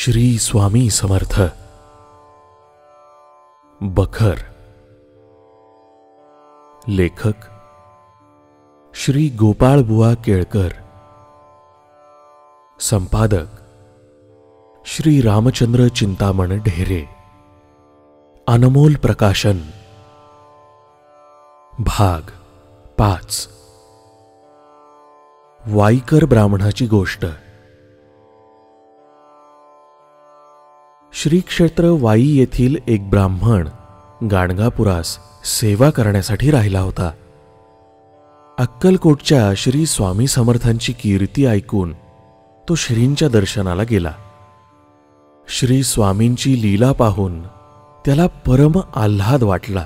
श्री स्वामी समर्थ. बखर. लेखक श्री गोपाळबुवा केळकर. संपादक श्री रामचंद्र चिंतामण ढेरे. अनमोल प्रकाशन. भाग 5. वाईकर ब्राह्मणाची गोष्ट. श्री क्षेत्र वाई येथील एक ब्राह्मण गाणगापुरास सेवा करण्यासाठी राहिला होता. अक्कलकोटच्या श्री स्वामी समर्थांची कीर्ती ऐकून तो श्रींच्या दर्शनाला गेला. श्री स्वामींची लीला पाहून त्याला परम आल्हाद वाटला.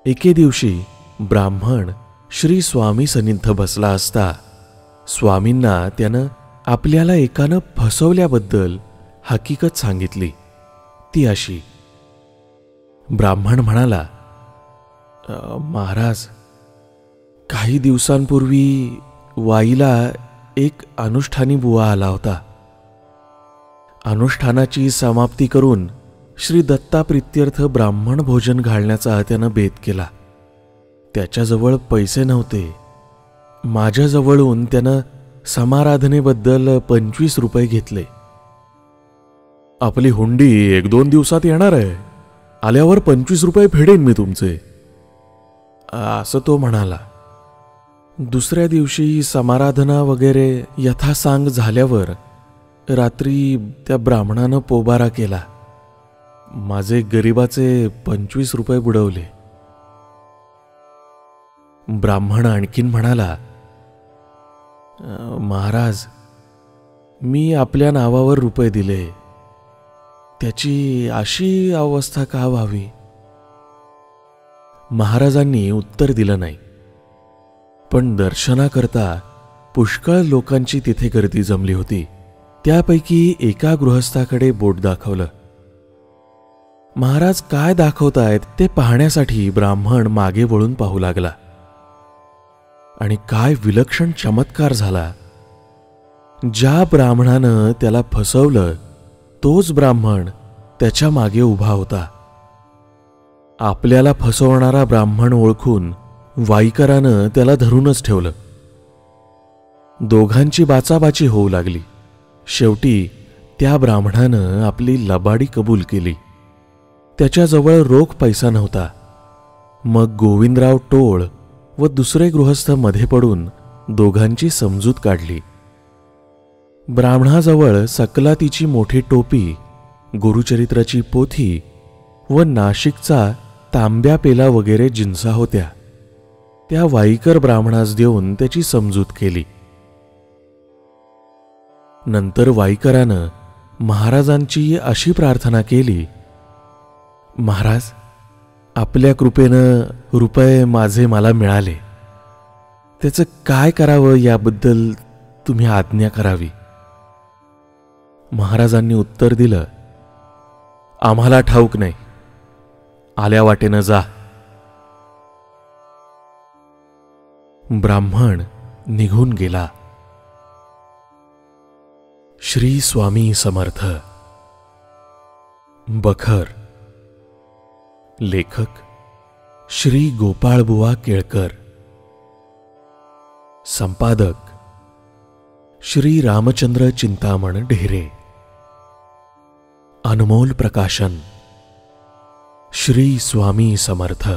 एके दिवशी ब्राह्मण श्री स्वामी सन्निध बसला असता स्वामींना त्यानं आपल्याला एकानं फसवल्याबद्दल हकीकत सांगितली. ती अशी. ब्राह्मण म्हणाला, महाराज, काही दिवसांपूर्वी वाईला एक अनुष्ठानी बुवा आला होता. अनुष्ठानाची समाप्ती करून श्री दत्ताप्रित्यर्थ ब्राह्मण भोजन घालण्याचा त्यानं बेत केला. त्याच्याजवळ पैसे नव्हते. माझ्याजवळून त्यानं समाराधनेबद्दल 25 रुपये घेतले. आपली हुंडी 1-2 दिवसात येणार आहे. आल्यावर 25 रुपये फेडेन मी तुमचे, असं तो म्हणाला. दुसऱ्या दिवशी समाराधना वगैरे यथासांग झाल्यावर रात्री त्या ब्राह्मणानं पोबारा केला. माझे गरिबाचे 25 रुपये बुडवले. ब्राह्मण आणखीन म्हणाला, महाराज, मी आपल्या नावावर रुपये दिले. त्याची अशी अवस्था का व्हावी? महाराजांनी उत्तर दिलं नाही. पण दर्शनाकरता पुष्कळ लोकांची तिथे गर्दी जमली होती. त्यापैकी एका गृहस्थाकडे बोट दाखवलं. महाराज काय दाखवतायत ते पाहण्यासाठी ब्राह्मण मागे वळून पाहू लागला. आणि काय विलक्षण चमत्कार झाला. ज्या ब्राह्मणानं त्याला फसवलं तोच ब्राह्मण त्याच्या मागे उभा होता. आपल्याला फसवणारा ब्राह्मण ओळखून वाईकरानं त्याला धरूनच ठेवलं. दोघांची बाचाबाची होऊ लागली. शेवटी त्या ब्राह्मणानं आपली लबाडी कबूल केली. त्याच्याजवळ रोख पैसा नव्हता. मग गोविंदराव टोळ व दुसरे गृहस्थ मध्ये पडून दोघांची समजूत काढली. ब्राह्मणाजवळ सकलातीची मोठी टोपी, गुरुचरित्राची पोथी व नाशिकचा तांब्या पेला वगैरे जिन्सा होत्या. त्या वाईकर ब्राह्मणास देऊन त्याची समजूत केली. नंतर वाईकरानं महाराजांची अशी प्रार्थना केली, महाराज, आपल्या कृपेनं रुपये माझे मला मिळाले. त्याचं काय करावं याबद्दल तुम्ही आज्ञा करावी. महाराजांनी उत्तर दिलं, आम्हाला ठाऊक नाही. आल्या वाटेनं जा. ब्राह्मण निघून गेला. श्री स्वामी समर्थ. बखर. लेखक श्री गोपाळबुवा केळकर. संपादक श्री रामचंद्र चिंतामण ढेरे. अनमोल प्रकाशन. श्री स्वामी समर्थ.